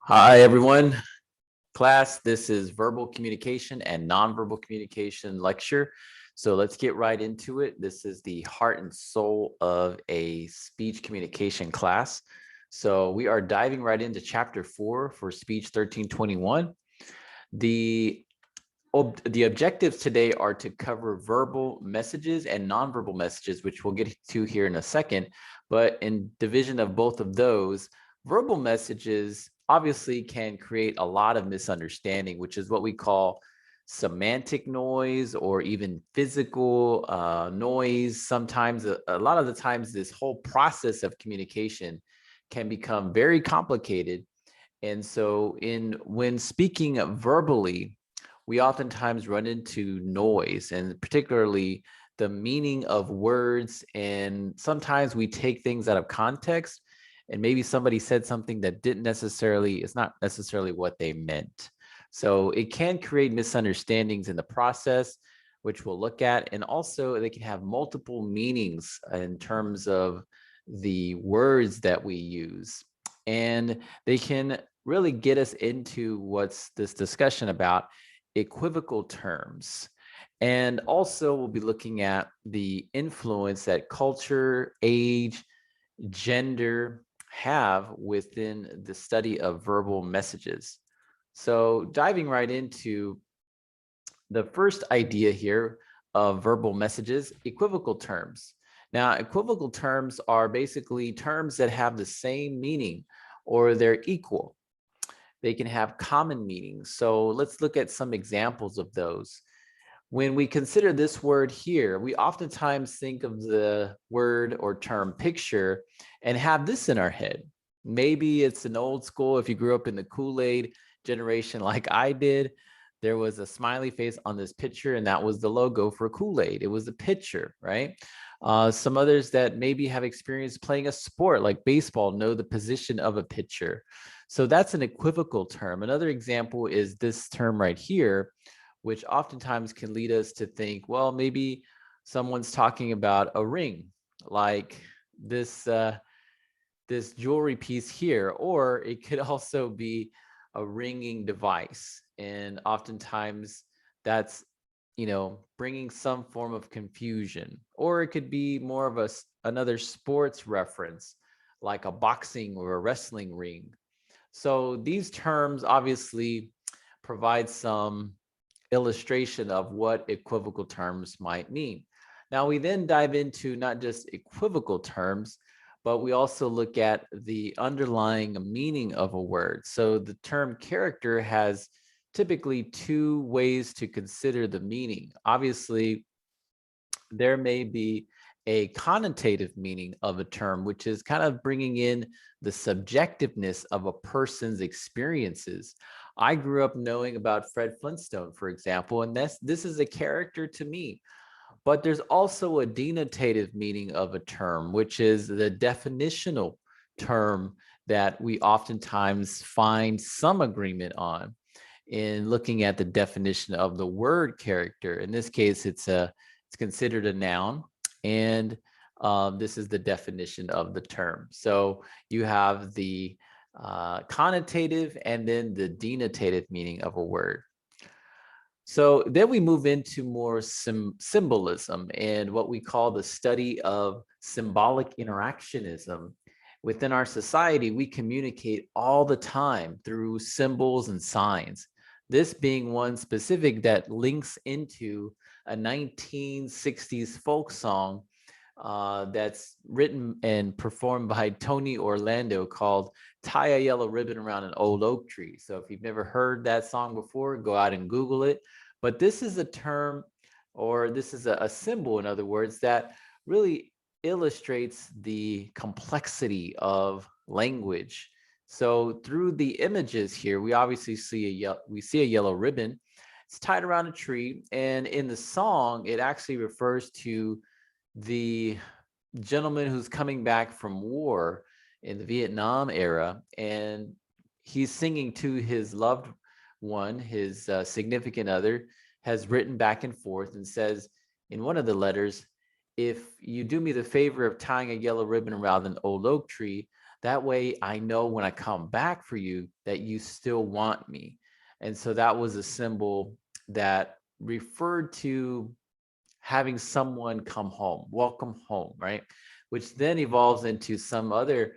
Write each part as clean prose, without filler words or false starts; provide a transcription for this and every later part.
Hi, everyone. Class, this is verbal communication and nonverbal communication lecture. So let's get right into it. This is the heart and soul of a speech communication class. So we are diving right into chapter 4 for speech 1321. The objectives today are to cover verbal messages and nonverbal messages, which we'll get to here in a second. But in division of both of those, verbal messages obviously can create a lot of misunderstanding, which is what we call semantic noise or even physical noise. Sometimes, a lot of the times, this whole process of communication can become very complicated. And so when speaking verbally, we oftentimes run into noise, and particularly the meaning of words. And sometimes we take things out of context, and maybe somebody said something that it's not necessarily what they meant. So it can create misunderstandings in the process, which we'll look at. And also they can have multiple meanings in terms of the words that we use. And they can really get us into what's this discussion about equivocal terms. And also we'll be looking at the influence that culture, age, gender have within the study of verbal messages. So diving right into the first idea here of verbal messages, equivocal terms. Now, equivocal terms are basically terms that have the same meaning or they're equal. They can have common meanings. So let's look at some examples of those. When we consider this word here, we oftentimes think of the word or term picture and have this in our head. Maybe it's an old school, if you grew up in the Kool-Aid generation like I did, there was a smiley face on this picture and that was the logo for Kool-Aid. It was a picture, right? Some others that maybe have experience playing a sport like baseball know the position of a pitcher. So that's an equivocal term. Another example is this term right here, which oftentimes can lead us to think, well, maybe someone's talking about a ring, like this this jewelry piece here, or it could also be a ringing device. And oftentimes that's, bringing some form of confusion, or it could be more of another sports reference, like a boxing or a wrestling ring. So these terms obviously provide some illustration of what equivocal terms might mean. Now we then dive into not just equivocal terms, but we also look at the underlying meaning of a word. So the term character has typically two ways to consider the meaning. Obviously, there may be a connotative meaning of a term, which is kind of bringing in the subjectiveness of a person's experiences. I grew up knowing about Fred Flintstone, for example, and this is a character to me. But there's also a denotative meaning of a term, which is the definitional term that we oftentimes find some agreement on in looking at the definition of the word character. In this case, it's considered a noun, and this is the definition of the term. So you have the connotative and then the denotative meaning of a word. So then we move into more symbolism and what we call the study of symbolic interactionism. Within our society, we communicate all the time through symbols and signs. This being one specific that links into a 1960s folk song that's written and performed by Tony Orlando called Tie a Yellow Ribbon Around an Old Oak Tree. So if you've never heard that song before, go out and Google it. But this is a term, or this is a symbol, in other words, that really illustrates the complexity of language. So through the images here, we obviously see a yellow ribbon. It's tied around a tree, and in the song, it actually refers to the gentleman who's coming back from war in the Vietnam era, and he's singing to his loved one, his significant other, has written back and forth and says in one of the letters, if you do me the favor of tying a yellow ribbon around an old oak tree, That way I know when I come back for you that you still want me. And so that was a symbol that referred to having someone come home, welcome home, right? Which then evolves into some other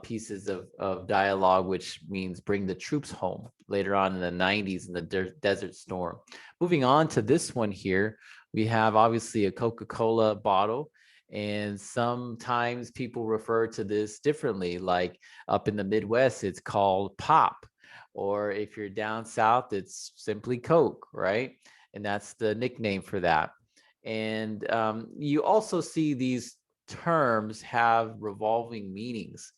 pieces of dialogue, which means bring the troops home later on in the 90s in the Desert Storm. Moving on to this one here, we have obviously a Coca-Cola bottle. And sometimes people refer to this differently, like up in the Midwest, it's called pop. Or if you're down south, it's simply Coke, right? And that's the nickname for that. And you also see these terms have revolving meanings.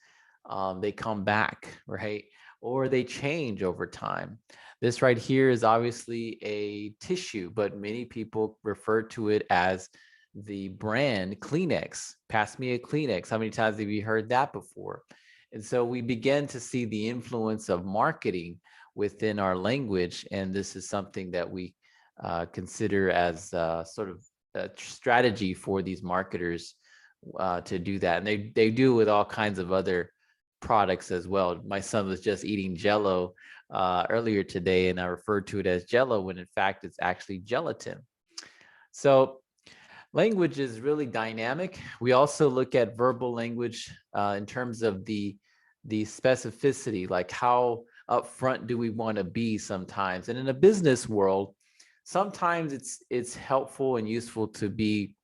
They come back, right? Or they change over time. This right here is obviously a tissue, but many people refer to it as the brand Kleenex. Pass me a Kleenex. How many times have you heard that before? And so we begin to see the influence of marketing within our language. And this is something that we consider as sort of a strategy for these marketers to do that. And they do with all kinds of other products as well. My son was just eating Jello earlier today, and I referred to it as Jello when in fact it's actually gelatin. So language is really dynamic. We also look at verbal language in terms of the specificity, like how upfront do we want to be sometimes. And in a business world, sometimes it's helpful and useful to be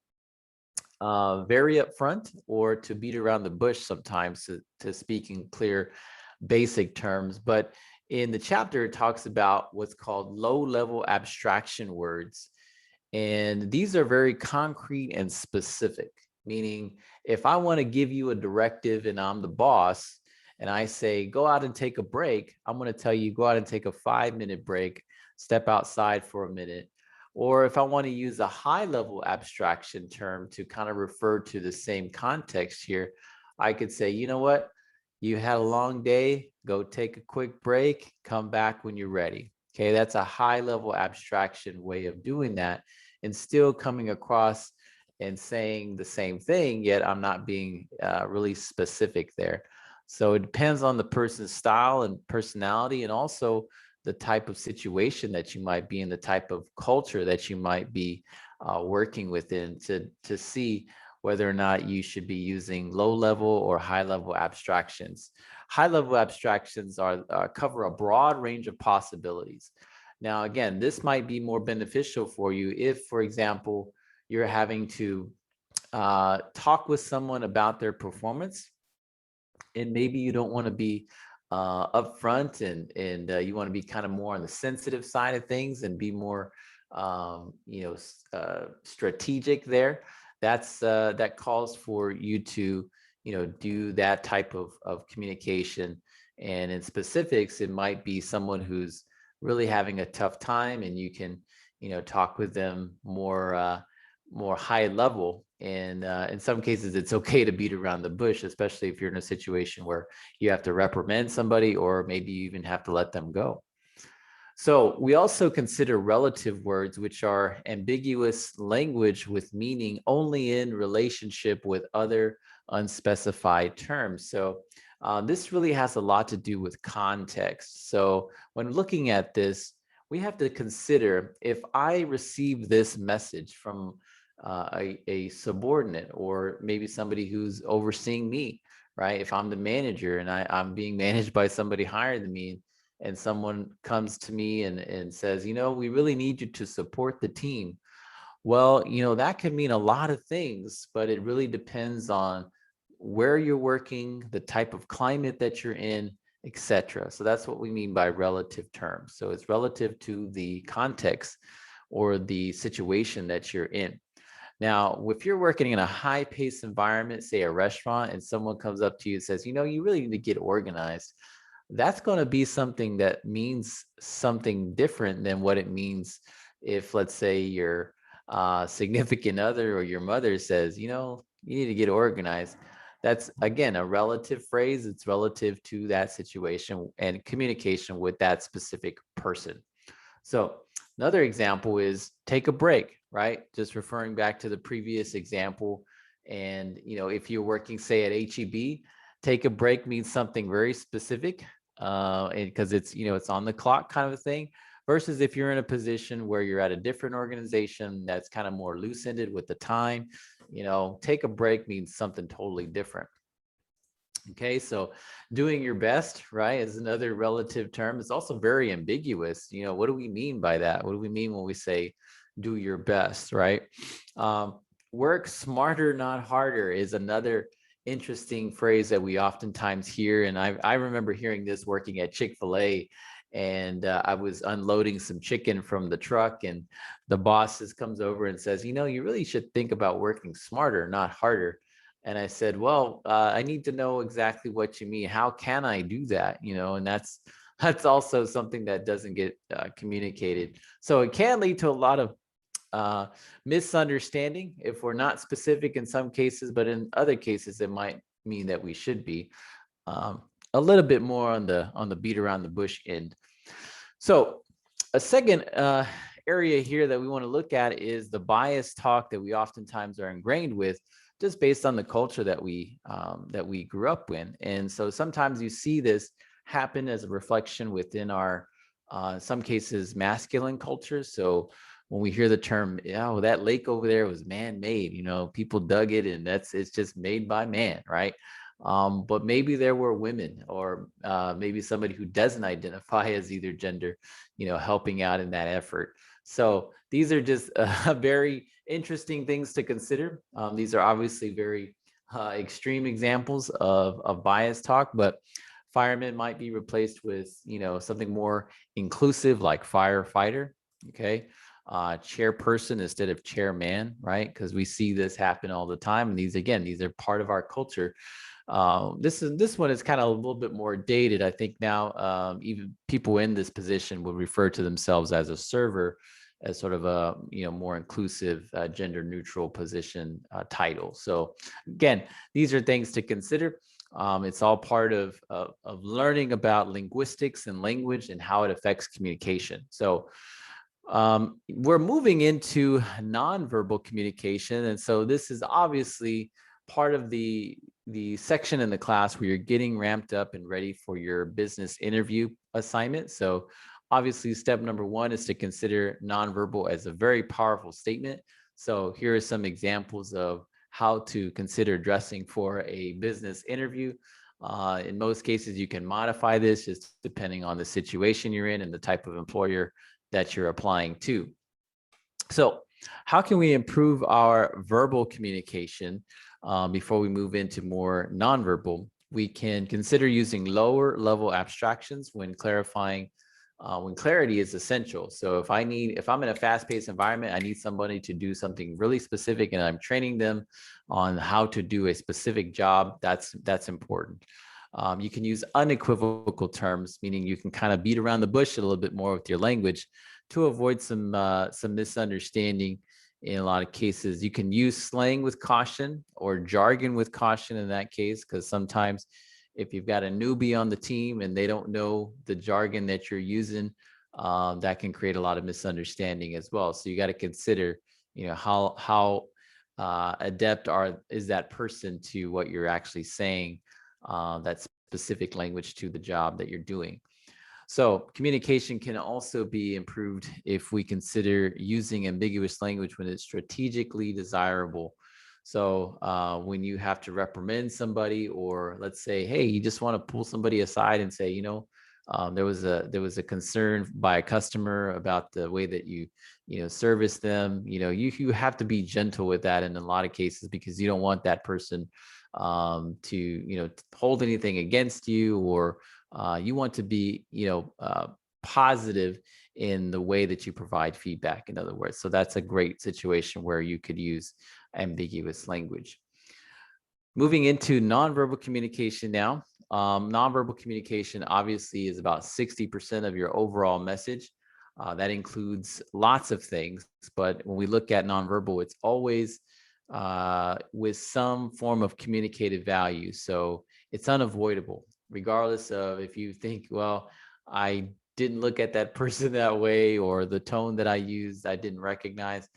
very upfront or to beat around the bush sometimes to speak in clear, basic terms. But in the chapter, it talks about what's called low-level abstraction words. And these are very concrete and specific, meaning if I want to give you a directive and I'm the boss and I say, go out and take a break, I'm going to tell you, go out and take a 5-minute break, step outside for a minute. Or if I want to use a high level abstraction term to kind of refer to the same context here, I could say, you know what? You had a long day, go take a quick break, come back when you're ready. Okay, that's a high level abstraction way of doing that and still coming across and saying the same thing, yet I'm not being really specific there. So it depends on the person's style and personality, and also the type of situation that you might be in, the type of culture that you might be working within to see whether or not you should be using low level or high level abstractions. High level abstractions are cover a broad range of possibilities. Now, again, this might be more beneficial for you if, for example, you're having to talk with someone about their performance, and maybe you don't want to be upfront and you want to be kind of more on the sensitive side of things and be more, strategic there. That calls for you to, do that type of communication. And in specifics, it might be someone who's really having a tough time, and you can, talk with them more high level. And in some cases, it's okay to beat around the bush, especially if you're in a situation where you have to reprimand somebody, or maybe you even have to let them go. So we also consider relative words, which are ambiguous language with meaning only in relationship with other unspecified terms. So this really has a lot to do with context. So when looking at this, we have to consider, if I receive this message from a subordinate, or maybe somebody who's overseeing me, right? If I'm the manager and I'm being managed by somebody higher than me, and someone comes to me and says, we really need you to support the team. Well, that can mean a lot of things, but it really depends on where you're working, the type of climate that you're in, etc. So that's what we mean by relative terms. So it's relative to the context or the situation that you're in. Now, if you're working in a high-paced environment, say a restaurant, and someone comes up to you and says, you really need to get organized, that's going to be something that means something different than what it means if, let's say, your significant other or your mother says, you need to get organized. That's, again, a relative phrase. It's relative to that situation and communication with that specific person. So another example is take a break, right? Just referring back to the previous example. And, if you're working, say, at HEB, Take a break means something very specific, because it's, it's on the clock kind of a thing, versus if you're in a position where you're at a different organization that's kind of more loose-ended with the time, take a break means something totally different. Okay, so doing your best, right, is another relative term. It's also very ambiguous. What do we mean by that? What do we mean when we say do your best, right? Work smarter, not harder is another interesting phrase that we oftentimes hear. And I remember hearing this working at Chick-fil-A, and I was unloading some chicken from the truck, and the boss comes over and says, you really should think about working smarter, not harder. And I said, well, I need to know exactly what you mean. How can I do that? And that's also something that doesn't get communicated. So it can lead to a lot of misunderstanding if we're not specific in some cases, but in other cases, it might mean that we should be a little bit more on the beat around the bush end. So a second area here that we want to look at is the bias talk that we oftentimes are ingrained with, just based on the culture that we grew up in. And so sometimes you see this happen as a reflection within our, some cases, masculine culture. So when we hear the term, oh, that lake over there was man-made, people dug it, and it's just made by man, right? But maybe there were women, or maybe somebody who doesn't identify as either gender, helping out in that effort. So these are just very interesting things to consider. These are obviously very extreme examples of bias talk, but firemen might be replaced with, something more inclusive like firefighter, okay? Chairperson instead of chairman, right? Because we see this happen all the time. And these are part of our culture. This one is kind of a little bit more dated. I think now even people in this position would refer to themselves as a server, as sort of a more inclusive, gender neutral position title. So again, these are things to consider. It's all part of learning about linguistics and language and how it affects communication. So we're moving into nonverbal communication, and so this is obviously part of the section in the class where you're getting ramped up and ready for your business interview assignment. So obviously, step number one is to consider nonverbal as a very powerful statement. So here are some examples of how to consider dressing for a business interview. In most cases, you can modify this just depending on the situation you're in and the type of employer that you're applying to. So how can we improve our verbal communication before we move into more nonverbal? We can consider using lower level abstractions when clarifying, when clarity is essential. So if I'm in a fast-paced environment, I need somebody to do something really specific, and I'm training them on how to do a specific job. That's important. You can use unequivocal terms, meaning you can kind of beat around the bush a little bit more with your language to avoid some misunderstanding. In a lot of cases, you can use slang with caution or jargon with caution in that case, because sometimes if you've got a newbie on the team and they don't know the jargon that you're using, that can create a lot of misunderstanding as well. So you got to consider, how adept is that person to what you're actually saying, that specific language to the job that you're doing. So communication can also be improved if we consider using ambiguous language when it's strategically desirable. So when you have to reprimand somebody, or let's say, hey, you just want to pull somebody aside and say, there was a concern by a customer about the way that you service them. You have to be gentle with that in a lot of cases, because you don't want that person to hold anything against you, or you want to be positive in the way that you provide feedback, in other words. So that's a great situation where you could use ambiguous language. Moving into nonverbal communication now. Nonverbal communication obviously is about 60% of your overall message. That includes lots of things, but when we look at nonverbal, it's always with some form of communicative value. So it's unavoidable, regardless of if you think, well, I didn't look at that person that way, or the tone that I used, I didn't recognize.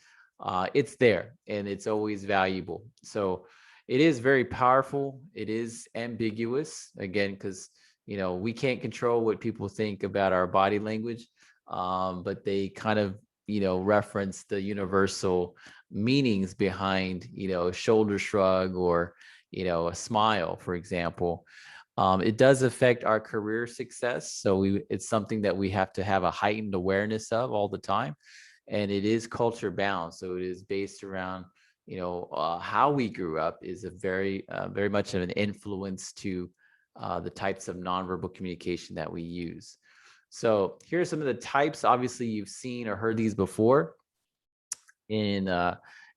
It's there, and it's always valuable. So it is very powerful. It is ambiguous, again, because we can't control what people think about our body language, but they kind of reference the universal meanings behind a shoulder shrug or a smile, for example. It does affect our career success, so it's something that we have to have a heightened awareness of all the time, and it is culture bound, so it is based around how we grew up is a very much of an influence to the types of nonverbal communication that we use. So here are some of the types. Obviously, you've seen or heard these before in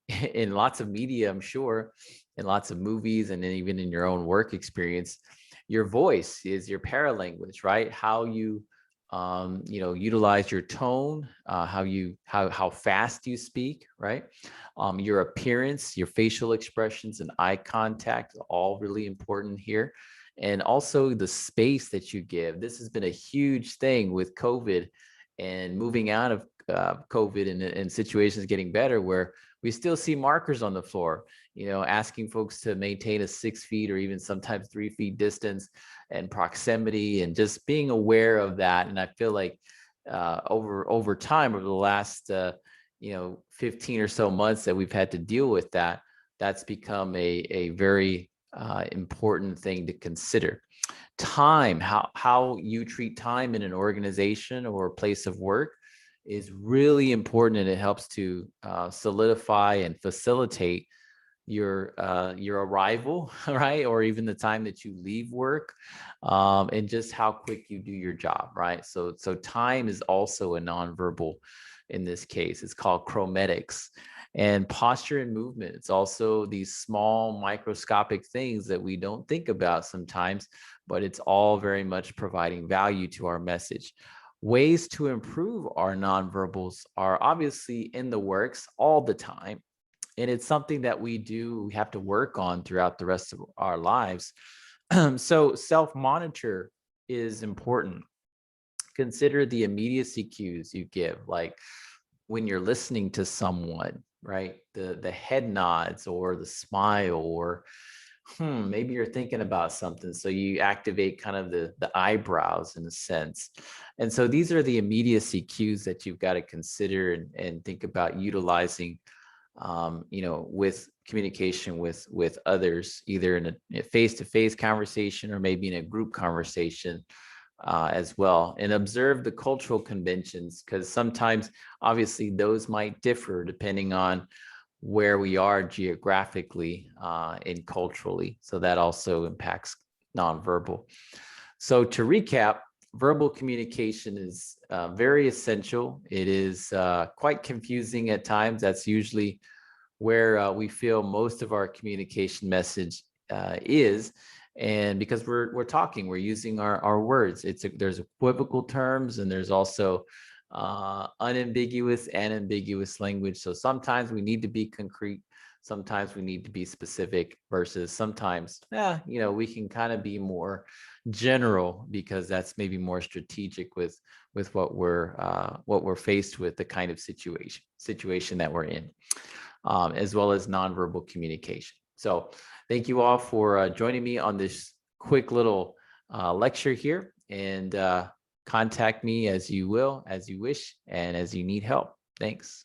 in lots of media, I'm sure, in lots of movies, and then even in your own work experience. Your voice is your paralanguage, right? How you utilize your tone, how fast you speak, right? Your appearance, your facial expressions, and eye contact, all really important here. And also the space that you give. This has been a huge thing with COVID and moving out of COVID and situations getting better, where we still see markers on the floor, asking folks to maintain a 6 feet or even sometimes 3 feet distance and proximity, and just being aware of that. And I feel like over time, over the last 15 or so months that we've had to deal with that, that's become a very important thing to consider. Time, how you treat time in an organization or a place of work is really important, and it helps to solidify and facilitate your arrival, right? Or even the time that you leave work, and just how quick you do your job, right? So time is also a nonverbal in this case. It's called chromatics. And posture and movement, it's also these small microscopic things that we don't think about sometimes, but it's all very much providing value to our message. Ways to improve our nonverbals are obviously in the works all the time. And it's something that we have to work on throughout the rest of our lives. So self-monitor is important. Consider the immediacy cues you give, like when you're listening to someone, right? The head nods or the smile, or maybe you're thinking about something, so you activate kind of the eyebrows in a sense. And so these are the immediacy cues that you've got to consider and think about utilizing with communication with others, either in a face-to-face conversation or maybe in a group conversation as well. And observe the cultural conventions, because sometimes obviously those might differ depending on where we are geographically and culturally. So that also impacts nonverbal. So to recap, verbal communication is very essential. It is quite confusing at times. That's usually where we feel most of our communication message is. And because we're talking, we're using our words. There's equivocal terms, and there's also unambiguous and ambiguous language. So sometimes we need to be concrete, sometimes we need to be specific, versus sometimes we can kind of be more general, because that's maybe more strategic with what we're faced with, the kind of situation that we're in, as well as nonverbal communication. So thank you all for joining me on this quick little lecture here, and contact me as you will, as you wish, and as you need help. Thanks.